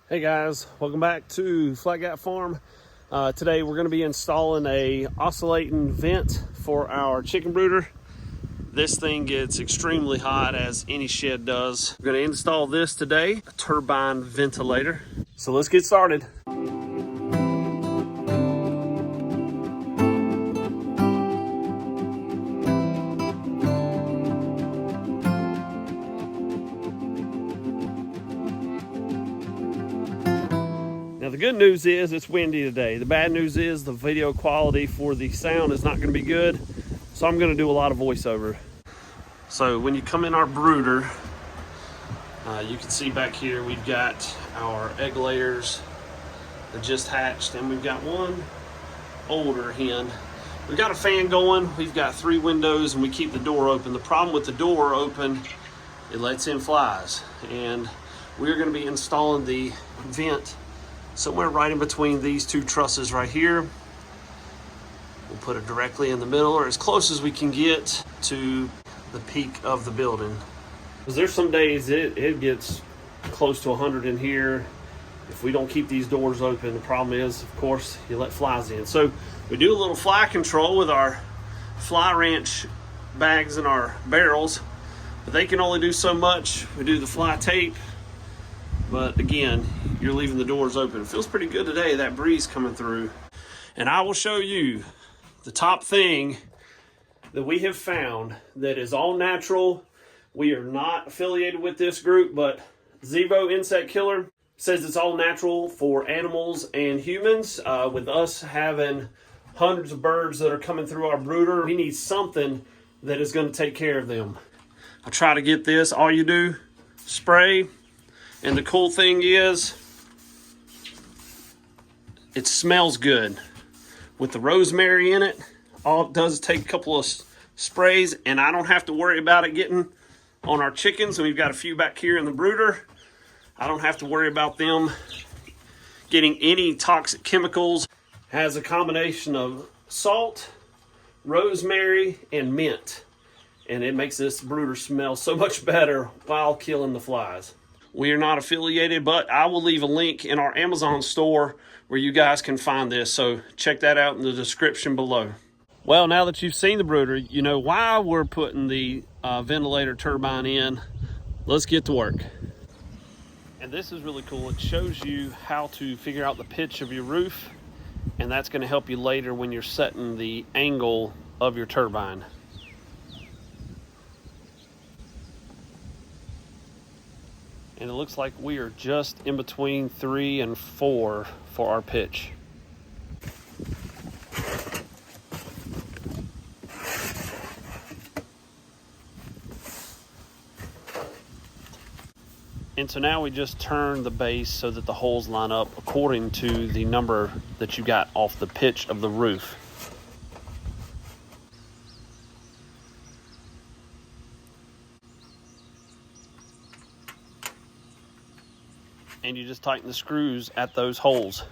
Hey guys, welcome back to Flat Gap Farm. Today we're going to be installing a oscillating vent for our chicken brooder. This thing gets extremely hot, as any shed does. We're going to install this today, a turbine ventilator. So let's get started. Now the good news is it's windy today. The bad news is the video quality for the sound is not going to be good, so I'm going to do a lot of voiceover. So when you come in our brooder, you can see back here we've got our egg layers that just hatched, and we've got one older hen. We've got a fan going, we've got 3 windows, and we keep the door open. The problem with the door open, it lets in flies, and we're going to be installing the vent somewhere right in between these 2 trusses right here. We'll put it directly in the middle, or as close as we can get to the peak of the building. Because there's some days it gets close to 100 in here. If we don't keep these doors open, the problem is, of course, you let flies in. So we do a little fly control with our fly ranch bags and our barrels, but they can only do so much. We do the fly tape, but again, you're leaving the doors open. It feels pretty good today, that breeze coming through. And I will show you the top thing that we have found that is all natural. We are not affiliated with this group, but ZEVO Insect Killer says it's all natural for animals and humans. With us having hundreds of birds that are coming through our brooder, we need something that is going to take care of them. I try to get this, all you do, spray. And the cool thing is, it smells good. With the rosemary in it, all it does is take a couple of sprays, and I don't have to worry about it getting on our chickens. And we've got a few back here in the brooder. I don't have to worry about them getting any toxic chemicals. It has a combination of salt, rosemary, and mint. And it makes this brooder smell so much better while killing the flies. We are not affiliated, but I will leave a link in our Amazon store where you guys can find this. So check that out in the description below. Well, now that you've seen the brooder, you know why we're putting the ventilator turbine in. Let's get to work. And this is really cool. It shows you how to figure out the pitch of your roof, and that's going to help you later when you're setting the angle of your turbine. And it looks like we are just in between 3 and 4 for our pitch. And so now we just turn the base so that the holes line up according to the number that you got off the pitch of the roof. And you just tighten the screws at those holes.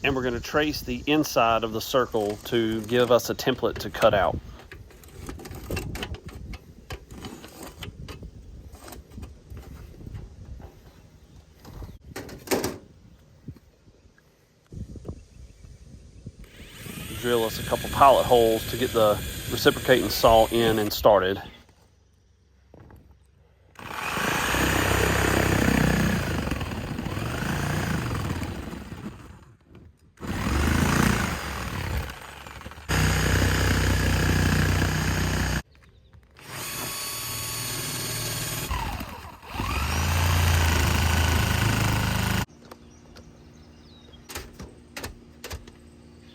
And we're going to trace the inside of the circle to give us a template to cut out. Drill us a couple pilot holes to get the reciprocating saw in and started.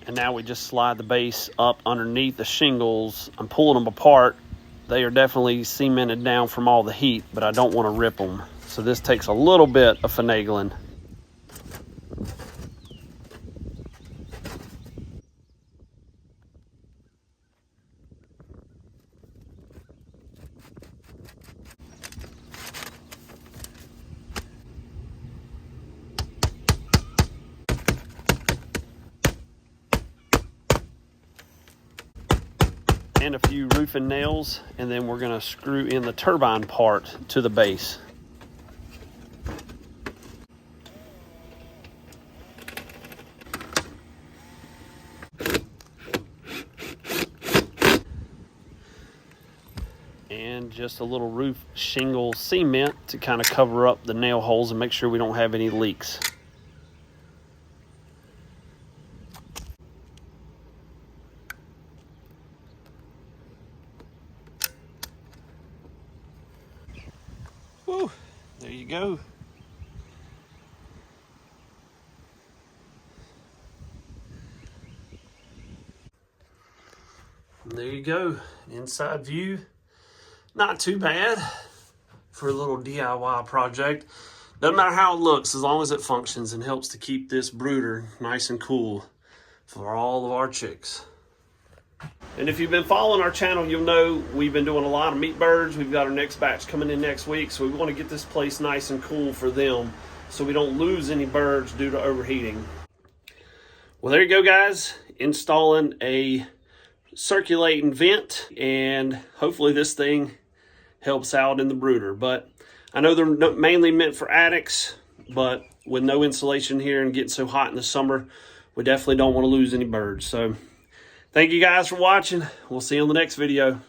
And now we just slide the base up underneath the shingles. I'm pulling them apart. They are definitely cemented down from all the heat, but I don't want to rip them. So this takes a little bit of finagling. and a few roofing nails, and then we're gonna screw in the turbine part to the base. And just a little roof shingle cement to kind of cover up the nail holes and make sure we don't have any leaks. Whew, there you go. And there you go, inside view. Not too bad for a little DIY project. Doesn't matter how it looks, as long as it functions and helps to keep this brooder nice and cool for all of our chicks. And if you've been following our channel, you'll know we've been doing a lot of meat birds. We've got our next batch coming in next week, so we want to get this place nice and cool for them so we don't lose any birds due to overheating. Well, there you go, guys. Installing a circulating vent, and hopefully this thing helps out in the brooder. But I know they're mainly meant for attics, but with no insulation here and getting so hot in the summer, we definitely don't want to lose any birds. So thank you guys for watching. We'll see you on the next video.